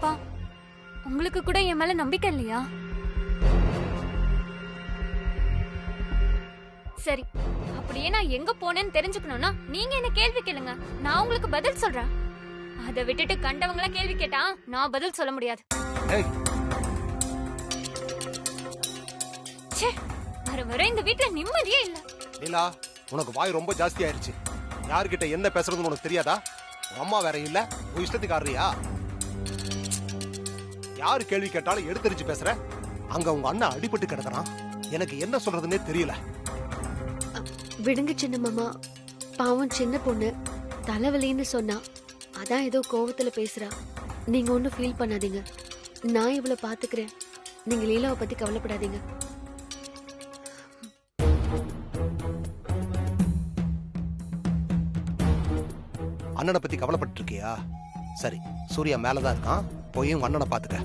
அப்பா, உங்களுக்கு கூட என் மேல நம்பிக்கை இல்லையா? சரி, அப்படியே நான் எங்க போனேன்னு தெரிஞ்சுக்கணும்னா நீங்க என்ன கேள்வி கேளுங்க, நான் உங்களுக்கு பதில் சொல்றேன். அதை விட்டுட்டு கண்டவங்கள கேள்வி கேட்டா நான் பதில் சொல்ல முடியாது. ச்சே, வர இந்த வீட்டுல நிம்மதியே இல்ல. நீலா, உனக்கு வாய் ரொம்ப ஜாஸ்தி ஆயிருச்சு. யார்கிட்ட என்ன பேசுறதுன்னு உனக்கு தெரியாதா? அம்மா வேற இல்ல, உன் இஷ்டத்துக்கு ஆடுறியா? யாரு கேள்வி கேட்டாலும் எடுத்தரிச்சு பேசுற. அங்க உங்க அண்ணன் அடிபட்டு கிடக்குறான். எனக்கு என்ன சொல்றதுன்னே தெரியல. விடுங்க சின்ன மாமா, பாவம் சின்ன பொண்ணு தலைவலின்னு சொன்னா, அதான் ஏதோ கோவத்துல பேசுறா. நீங்க ஒன்னும் ஃபீல் பண்ணாதீங்க, நான் இவ்வளவு பாத்துக்கிறேன். நீங்க லீலாவை பத்தி கவலைப்படாதீங்க. அண்ணனை பத்தி கவலைப்பட்டு இருக்கியா? சரி, சூர்யா மேலதான் இருக்கான், போய் உங்க அண்ணனை பாத்துக்க.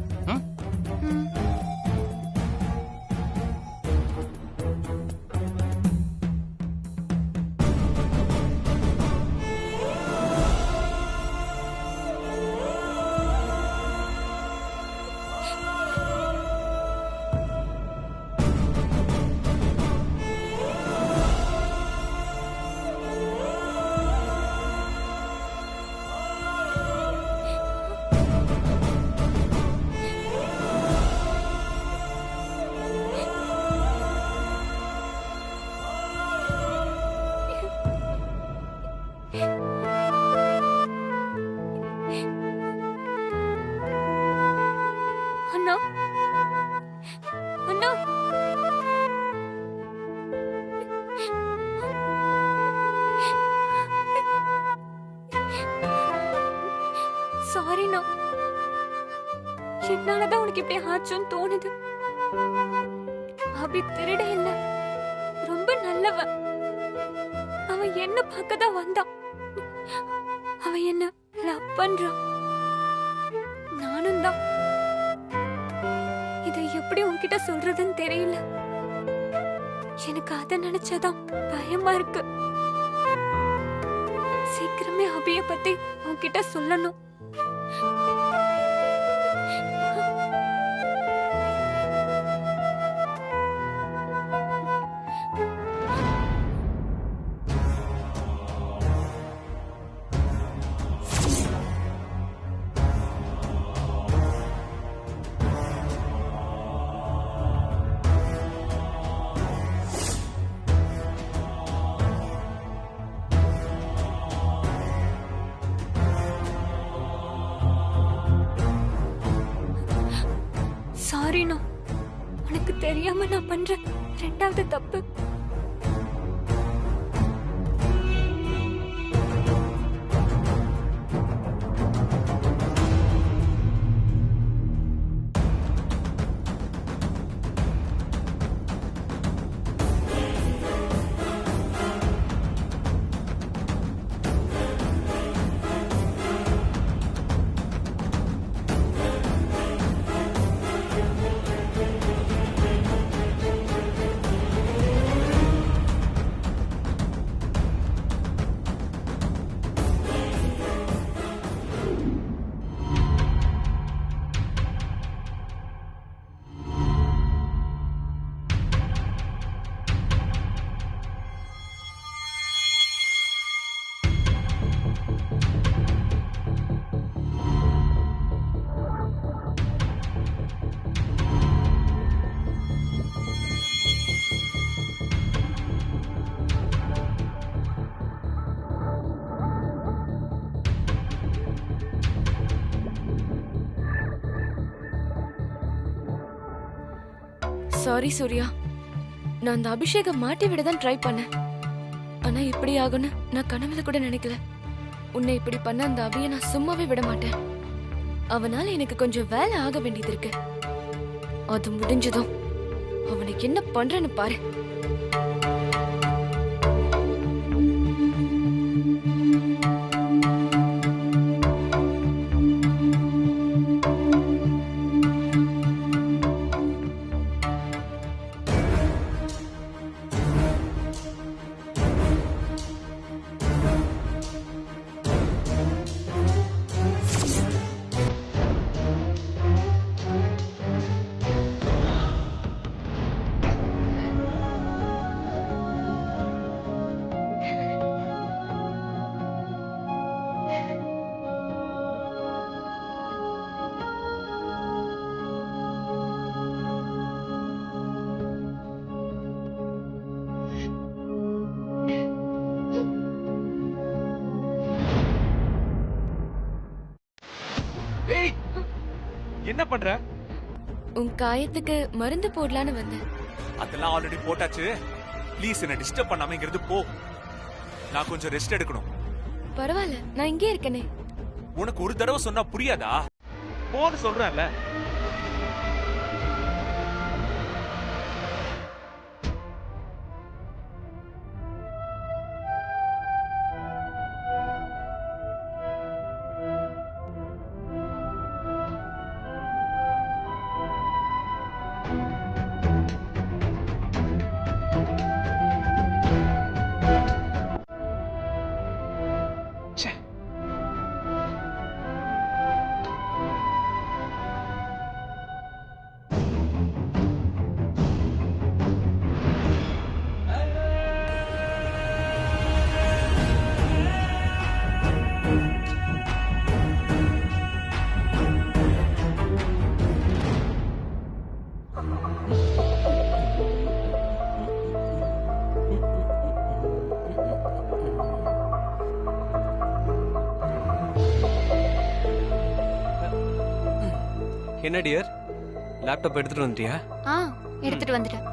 அண்ணா, அண்ணா, சாரிண்ணா, என்னாலதான் உனக்கு இப்படி ஆச்சுன்னு தோணுது. அபி திருட இல்ல, ரொம்ப நல்லவன். அவன் என்ன பார்க்கதான் வந்தான். அவன் என்ன லவ் பண்றான். நானும் தான். இதை எப்படி உன்கிட்ட சொல்றதுன்னு தெரியல. எனக்கு அதை நினைச்சதான் பயமா இருக்கு. சீக்கிரமே அபிய பத்தி உன்கிட்ட சொல்லணும். சாரிண்ணா, உனக்கு தெரியாம நான் பண்ற ரெண்டாவது தப்பு. சாரி சூர்யா, நான் அந்த அபிஷேக மாட்டி விட தான் ட்ரை பண்ணேன். ஆனா இப்படி ஆகும்னு நான் கனவுல கூட நினைக்கல. உன்னை இப்படி பண்ண அந்த அபியை நான் சும்மாவே விட மாட்டேன். அவனால எனக்கு கொஞ்சம் வேலை ஆக வேண்டியது இருக்கு. அது முடிஞ்சதும் அவனுக்கு என்ன பண்றேன்னு பாரு. ஏய் என்ன பண்ற? உன் காயத்துக்கு மருந்து போடலான்னு வந்தேன். அதெல்லாம் ஆல்ரெடி போட்டாச்சு. ப்ளீஸ் என்ன டிஸ்டர்ப் பண்ணாம இங்கிருந்து போ. நான் கொஞ்சம் ரெஸ்ட் எடுக்கணும். பரவாயில்ல, நான் இங்கே இருக்கனே. உனக்கு ஒரு தடவை சொன்னா புரியாதா? போன்னு சொல்றேன்ல. ச்சே. என்ன டியர், லேப்டாப் எடுத்துட்டு வந்துட்டியா? ஆ, எடுத்துட்டு வந்துட்டேன்.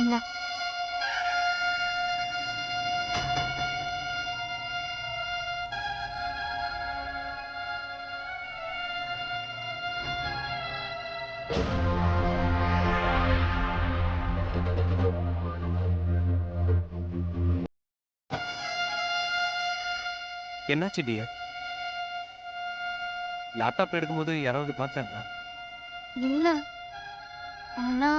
இல்ல. என்னாச்சு டியர்? லேப்டாப் எடுக்கும்போது யாராவது பார்த்தாங்களா? இல்ல. ஆனா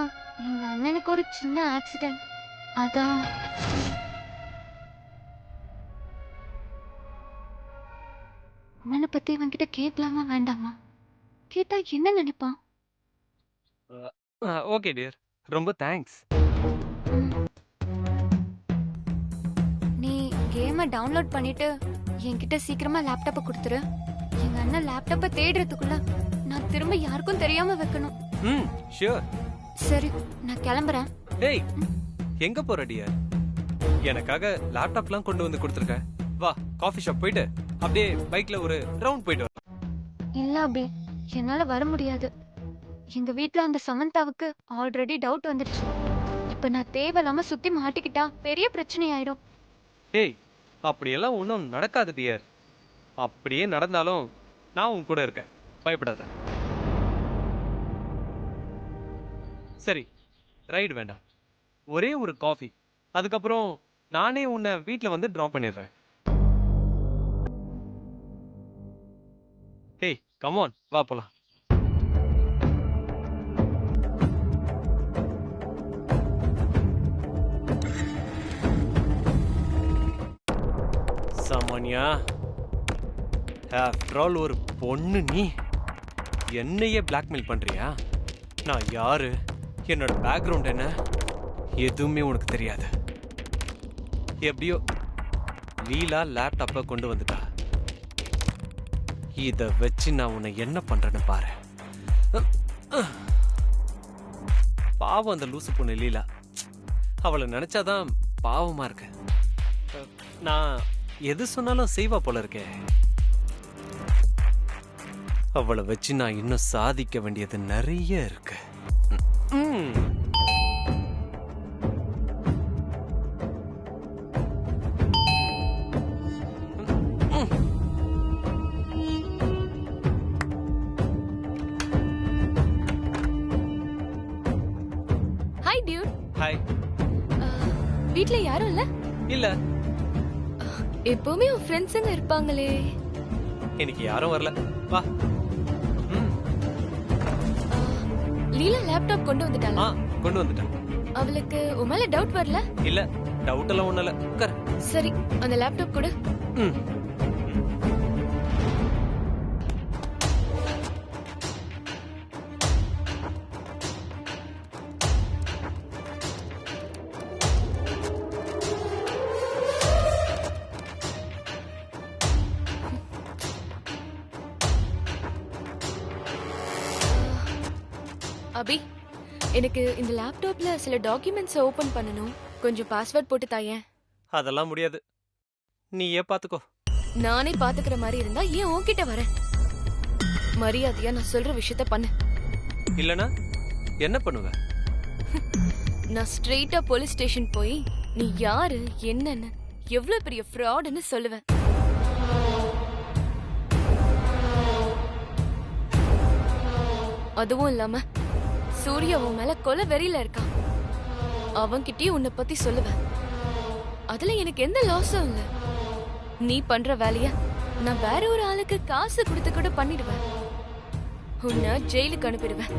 எங்க அண்ணனுக்கு ஒரு சின்ன ஆக்சிடென்ட். அதான். அண்ணனை பத்தி இவன்கிட்ட கேட்கலாமா வேண்டாமா? கேட்டா என்ன நினைப்பான்? ஓகே டியர், ரொம்ப தேங்க்ஸ். நீ கேமை டவுன்லோட் பண்ணிட்டு என்கிட்ட சீக்கிரமா லேப்டாப்பை கொடுத்துரு. எங்க அண்ணன் லேப்டாப்பை தேடுறதுக்குள்ள நான் திரும்ப யாருக்கும் தெரியாம வைக்கணும். ம், ஷூர். சரி, நான் கிளம்புறேன். டேய், எங்க போற டியர்? எனக்காக லேப்டாப்லாம் கொண்டு வந்து கொடுத்துருக்க. வா, காஃபி ஷாப் போயிட்டு அப்படியே பைக்ல ஒரு ரவுண்ட் போயிட்டு வா. இல்ல அபி, என்னால வர முடியாது. எங்க வீட்ல அந்த சமந்தாவுக்கு ஆல்ரெடி டவுட் வந்துருச்சு. இப்ப நான் தேவையில்லாம சுத்தி மாட்டிக்கிட்டா பெரிய பிரச்சனை ஆயிடும். டேய், அப்படியெல்லாம் ஒன்றும் நடக்காது டியர். அப்படியே நடந்தாலும் நான் உன் கூட இருக்கேன், பயப்படாத. சரி, ரைடு வேண்டாம், ஒரே ஒரு காஃபி. அதுக்கப்புறம் நானே உன்னை வீட்டில் வந்து ட்ராப் பண்ணிடுறேன். ஹேய், கமான், வா போலாம். சாமானியா, ஆஃப்டர் ஆல் ஒரு பொண்ணு நீ என்னையே பிளாக்மெயில் பண்றியா? நான் யாரு, என்னோட பேக்ரவுண்ட் என்ன, எதுவுமே உனக்கு தெரியாது. எப்படியோ லீலா லேப்டாப்பை கொண்டு வந்துட்டா. இதை வச்சு நான் உன்னை என்ன பண்றேன்னு பாரு. பாவம் அந்த லூசு பொண்ணு லீலா. அவளை நினைச்சாதான் பாவமா இருக்கு. நான் எது சொன்னாலும் செய்வா போல இருக்கே. அவளை வச்சு நான் இன்னும் சாதிக்க வேண்டியது நிறைய இருக்கு. Hi Dude. ஹாய். வீட்ல யாரும் இல்ல? இல்ல, எப்பவுமே உன் ஃப்ரெண்ட்ஸுங்க இருப்பாங்களே. இன்னைக்கு யாரும் வரல. வா. லீலா லேப்டாப் கொண்டு வந்துட்டாளா? கொண்டு வந்துட்டேன். அவளுக்கு உன் மேல டவுட் வரல? இல்ல, டவுட் எல்லாம் ஒண்ணு இல்ல. உட்கார். சரி, அந்த லேப்டாப் கொடு. ம். அபி, எனக்கு இந்த லேப்டாப்ல சில டாக்குமெண்ட்ஸ் ஓபன் பண்ணனும். கொஞ்சம் பாஸ்வேர்ட் போட்டு தாயேன். அதெல்லாம் முடியாது. நீயே பாத்துக்கோ. நானே பாத்துக்கிற மாதிரி இருந்தா ஏன் உன்கிட்ட வரேன்? மரியாதையா நான் சொல்ற விஷயத்த பண்ணு. இல்லனா என்ன பண்ணுவ? நான் ஸ்ட்ரெயிட்டா போலீஸ் ஸ்டேஷன் போய் நீ யாரு என்னன்னு எவ்வளவு பெரிய ஃப்ராட்னு சொல்லுவேன். அதுவும் இல்லாம சூர்யா உன் மேல கொலை வெறியில இருக்கான். அவன்கிட்டயே உன்னை பத்தி சொல்லுவேன். அதுல எனக்கு எந்த லாஸும் இல்ல. நீ பண்ற வேலைய நான் வேற ஒரு ஆளுக்கு காசு கொடுத்து கூட பண்ணிடுவேன். உன்னை ஜெயிலுக்கு அனுப்பிடுவேன்.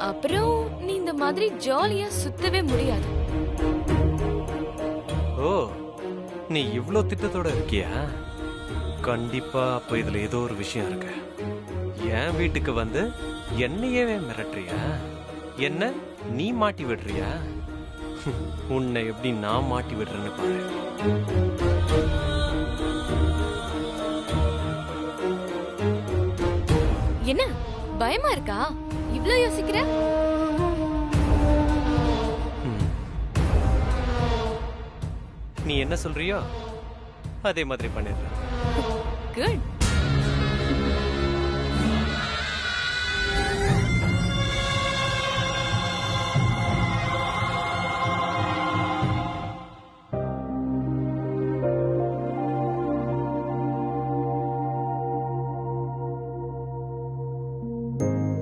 அப்புறம் நீ இந்த மாதிரி ஜாலியா சுத்தவே முடியாது. ஓ, நீ இவ்ளோ திட்டத்தோட இருக்கியா? கண்டிப்பா அப்ப இதுல ஏதோ ஒரு விஷயம் இருக்கு. என் வீட்டுக்கு வந்து என்னையே மிரட்டுறியா? என்ன நீ மாட்டி விடுறியா? உன்னை எப்படி நான் மாட்டி விடுறேன்னு பாரு. என்ன பயமா இருக்கா? இவ்ளோ யோசிக்கிற? நீ என்ன சொல்றியோ அதே மாதிரி பண்ணிடுறேன். குட்.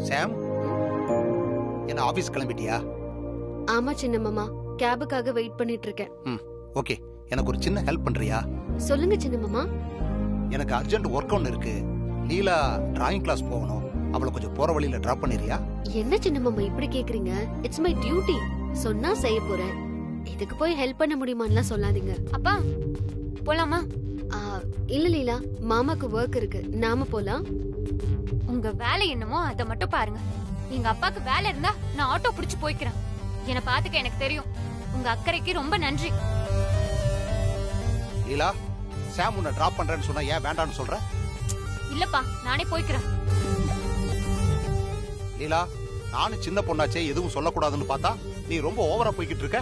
சாம், என்ன ஆபீஸ் கிளம்பிட்டியா? ஆமா சின்ன மாமா, கேபுக்காக வெயிட் பண்ணிட்டு இருக்கேன். ஓகே, எனக்கு ஒரு சின்ன ஹெல்ப் பண்றியா? சொல்லுங்க சின்ன மாமா. எனக்கு அர்ஜென்ட் ஒர்க் ஒன்று இருக்கு. லீலா டிராயிங் கிளாஸ் போகணும். அவளை கொஞ்சம் போற வழியில டிராப் பண்ணிரியா? என்ன சின்ன மாமா இப்படி கேக்குறீங்க? It's my duty. சொன்னா செய்ய போறேன். இதுக்கு போய் ஹெல்ப் பண்ண முடியுமான்னுலாம் சொல்லாதீங்க. அப்பா போலாமா? ஆ, இல்ல லீலா, மாமாக்கு ஒர்க் இருக்கு, நாம போலாம். உங்க வேலை என்னமோ அதை மட்டும் பாருங்க. எங்க அப்பாக்கு வேலை இருந்தா நான் ஆட்டோ புடிச்சு போய்க்கிறேன். என்னை பாத்துக்க எனக்கு தெரியும். உங்க அக்கறைக்கு ரொம்ப நன்றி. லீலா, சாம் உன்னை டிராப் பண்றேன்னு சொன்னா ஏன் வேண்டான்னு சொல்ற? இல்லப்பா, நானே போய்க்கிறேன். லீலா, நானும் சின்ன பொண்ணாச்சே, எதுவும் சொல்லக்கூடாதுன்னு பார்த்தா நீ ரொம்ப ஓவரா போய்கிட்டு இருக்க.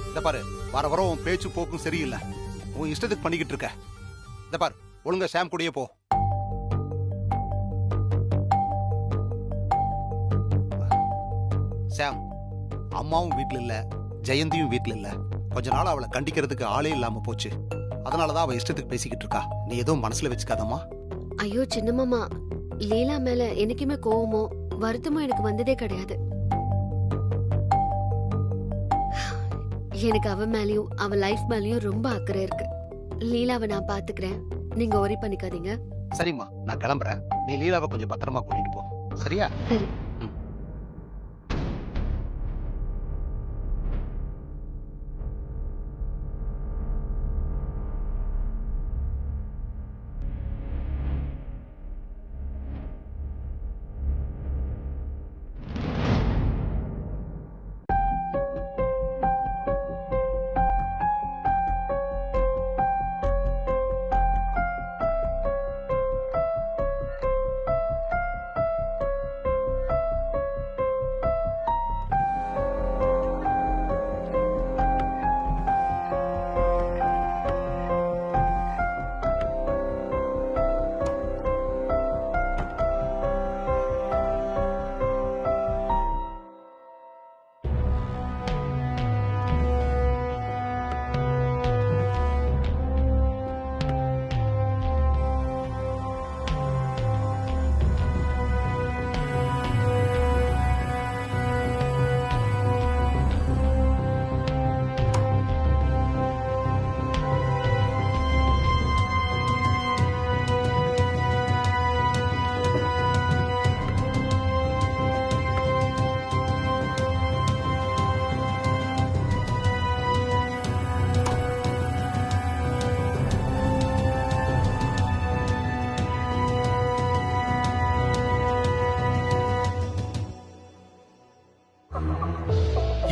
இந்த பாரு, வர வர உன் பேச்சு போக்கும் சரியில்லை. உன் இஷ்டத்துக்கு பண்ணிக்கிட்டு இருக்க. இந்த பாரு, ஒழுங்கா சாம் கூடயே போ. சாம், அம்மாவும் வீட்ல இல்ல, ஜெயந்தியும் வீட்ல இல்ல. கொஞ்ச நாள் அவளை கண்டிக்கிறதுக்கு ஆளே இல்லாம போச்சு. அதனாலதான் அவ இஷ்டத்துக்கு பேசிக்கிட்டு இருக்கா. நீ எதுவும் மனசுல வச்சுக்காதம்மா. ஐயோ சின்ன மாமா, லீலா மேல என்னைக்குமே கோவமோ வருத்தமோ எனக்கு வந்ததே கிடையாது. எனக்கு அவ மேலயும் அவ லைஃப் மேலயும் ரொம்ப அக்கறை இருக்கு. லீலாவை நான் பாத்துக்கிறேன், நீங்க ஒரி பண்ணிக்காதீங்க. சரிம்மா, நான் கிளம்புறேன். நீ லீலாவை கொஞ்சம் பத்திரமா கூட்டிட்டு போ. சரியா? சரி.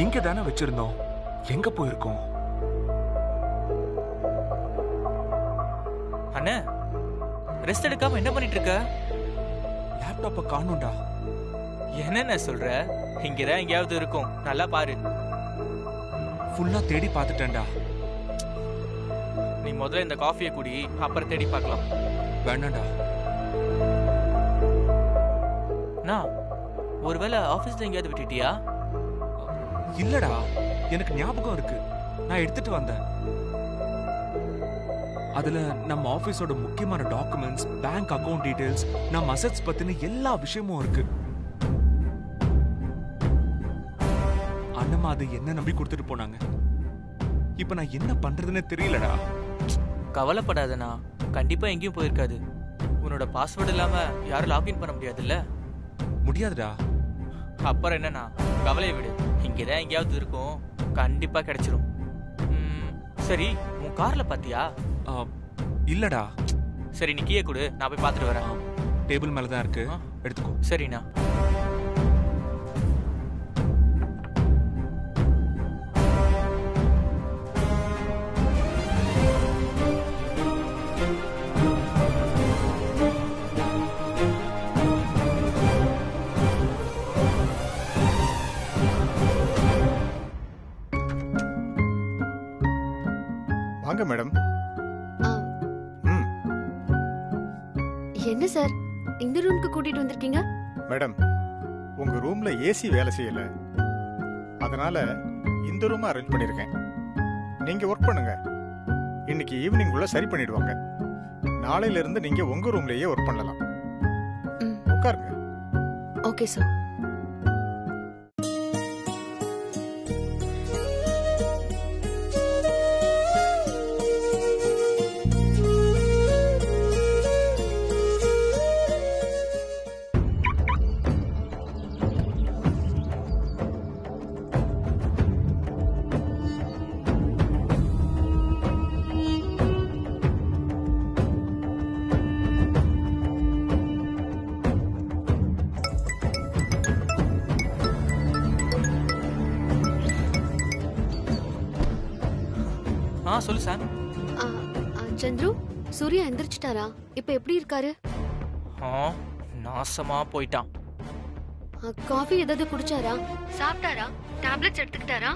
இங்க தானே வச்சிருந்தோம். எங்க போயிருக்கோம்? அண்ணே, ரெஸ்ட் எடுக்காம என்ன பண்ணிட்டு இருக்க? லேப்டாப்ப காணோம்டா. என்னென்ன சொல்ற? இங்கதான் எங்கேயாவது இருக்கும், நல்லா பாரு. ஃபுல்லா தேடி பார்த்துட்டேன்டா. நீ முதல்ல இந்த காஃபியை குடி, அப்புறம் தேடி பார்க்கலாம். வேண்டாம்டா. நான் ஒருவேளை ஆபீஸ்ல எங்கேயாவது விட்டுட்டியா? இல்லடா, எனக்கு ஞாபகம் இருக்கு, நான் எடுத்துட்டு வந்தேன். அதுல நம்ம ஆபீஸோட முக்கியமான டாக்குமெண்ட்ஸ், பேங்க் அக்கவுண்ட் டீடைல்ஸ், நம்ம அசெட்ஸ் பத்தின எல்லா விஷயமும் இருக்கு. அண்ணம்மா அது என்ன நம்பி கொடுத்துட்டு போனாங்க. இப்ப நான் என்ன பண்றதுன்னு தெரியலடா. கவலைப்படாதண்ணா, கண்டிப்பா எங்கேயும் போயிருக்காது. உன்னோட பாஸ்வேர்டு இல்லாம யாரும் லாகின் பண்ண முடியாதுல்ல? முடியாதுடா. அப்புறம் என்னண்ணா, கவலையை விடு, இங்கதான் எங்கேயாவது இருக்கும், கண்டிப்பா கிடைச்சிரும். சரி, உன் கார்ல பாத்தியா? இல்லடா. சரி, நீ கீயை கொடு, நான் போய் பார்த்துட்டு வரேன். டேபிள் மேல தான் இருக்கு, எடுத்துக்கோ. சரிண்ணா. வாங்க மேடம். என்ன சார் இந்த ரூமுக்கு கூட்டிட்டு வந்திருக்கீங்க? மேடம், உங்க ரூம்ல ஏசி வேலை செய்யல, அதனால இந்த ரூம் அரேஞ்ச் பண்ணிருக்கேன். நீங்க ஒர்க் பண்ணுங்க, இன்னைக்கு ஈவினிங் உள்ள சரி பண்ணிடுவாங்க. நாளையில இருந்து நீங்க உங்க ரூம்லயே ஒர்க் பண்ணலாம். உட்காருங்க. Okay sir. சொல்லு சாம். சந்துரு, சூர்யா எந்திரிச்சிட்டாரா? இப்ப எப்படி இருக்காரு? நாசமா போயிட்டான். காஃபி ஏதாவது குடிச்சாரா? சாப்பிட்டாரா? டேப்லெட்ஸ் எடுத்துக்கிட்டாரா?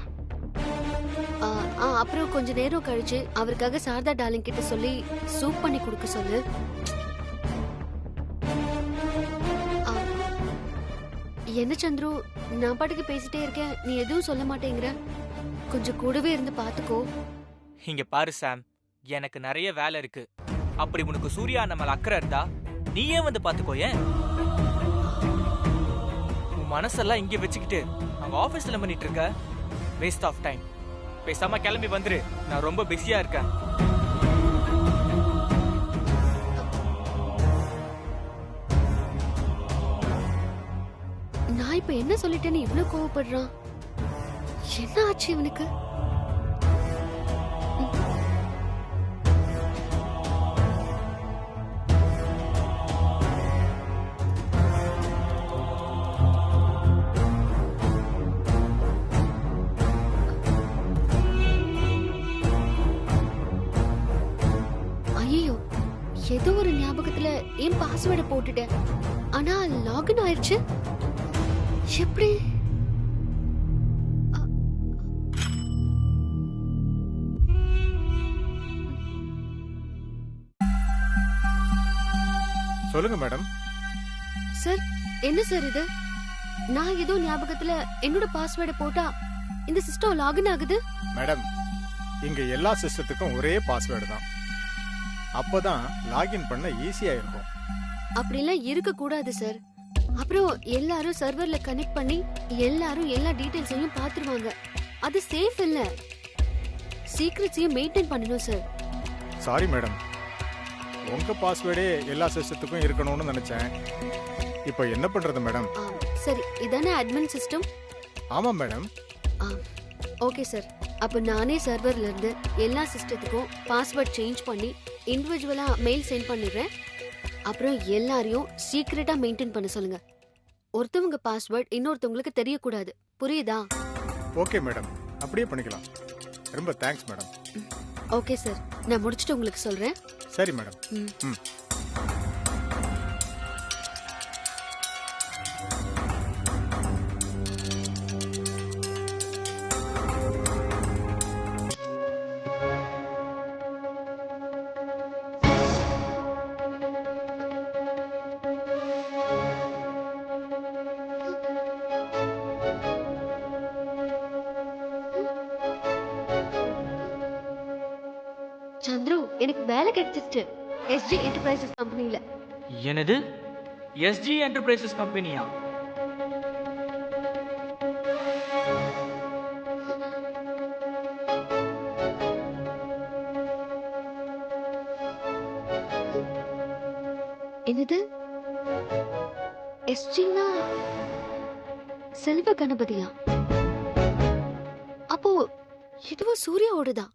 அப்புறம் கொஞ்ச நேரம் கழிச்சு அவருக்காக சாரதா டார்லிங் கிட்ட சொல்லி சூப் பண்ணி கொடுக்க சொல்லு. என்ன சந்துரு, நான் பாட்டுக்கு பேசிட்டே இருக்கேன், நீ எதுவும் சொல்ல மாட்டேங்கிற. கொஞ்சம் கூடவே இருந்து பாத்துக்கோ. இங்க பாரு சாம், எனக்கு நிறைய வேலை இருக்கு. அப்படி உனக்கு சூர்யா நம்மள அக்கறை இருந்தா நீயே வந்து பாத்துக்கோ. ஏன் உன் மனசெல்லாம் இங்க வச்சுக்கிட்டு அங்க ஆபீஸ்ல பண்ணிட்டு இருக்க? Waste of time. பேசாம கிளம்பி வந்துரு, நான் ரொம்ப பிஸியா இருக்கேன். நான் இப்ப என்ன சொல்லிட்டேன்னு இவ்வளவு கோவப்படுறான்? என்ன ஆச்சு இவனுக்கு? ஐயோ, ஏதோ ஒரு ஞாபகத்துல என் பாஸ்வேர்டை போட்டுட்டேன், ஆனா லாகின் ஆயிடுச்சு. எப்படி? சொல்லுங்க மேடம். சார், என்ன சார் இது? நான் ஏதோ ஞாபகத்துல என்னோட பாஸ்வேர்டை போட்டா இந்த சிஸ்டம் லாகின் ஆகுது. மேடம், இங்க எல்லா சிஸ்டத்துக்கும் ஒரே பாஸ்வேர்டு தான், அப்பதான் லாகின் பண்ண ஈஸியா இருக்கும். அப்படிலாம் இருக்க கூடாது சார். அப்புறம் எல்லாரும் சர்வர்ல கனெக்ட் பண்ணி எல்லாரும் எல்லா டீடைல்ஸையும் பாத்துருவாங்க. அது சேஃப் இல்ல. சீக்ரெட்ஸையும் மெயின்டைன் பண்ணணும் சார். சாரி மேடம், உங்க பாஸ்வேர்டே எல்லா சிஸ்டத்துக்கும் இருக்கணும்னு நினைச்சேன். இப்போ என்ன பண்றது மேடம்? சரி, இதானே அட்மின் சிஸ்டம்? ஆமா மேடம். ஓகே சார், அப்ப நானே சர்வர்ல இருந்து எல்லா சிஸ்டத்துக்கும் பாஸ்வேர்ட் சேஞ்ச் பண்ணி இண்டிவிஜுவலா மெயில் சென்ட் பண்ணிடுறேன். அப்புறம் எல்லாரையும் சீக்ரெட்டா மெயின்டைன் பண்ண சொல்லுங்க. ஒருத்தவங்க பாஸ்வேர்ட் இன்னொருத்தவங்களுக்கு தெரியக்கூடாது, புரியுதா? ஓகே மேடம், அப்படியே பண்ணிக்கலாம். ரொம்ப தேங்க்ஸ் மேடம். ஓகே சார், நான் முடிச்சிட்டு உங்களுக்கு சொல்றேன். சரி மேடம். எனக்கு வேலை கிடைச்சிருச்சு எஸ்ஜி என்டர்பிரைசஸ் கம்பெனில. என்னது எஸ்ஜி என்டர்பிரைசஸ் கம்பெனியா? என்னது எஸ்ஜினா செல்வ கணபதியா? அப்போ இதுவும் சூர்யாவோடதான்.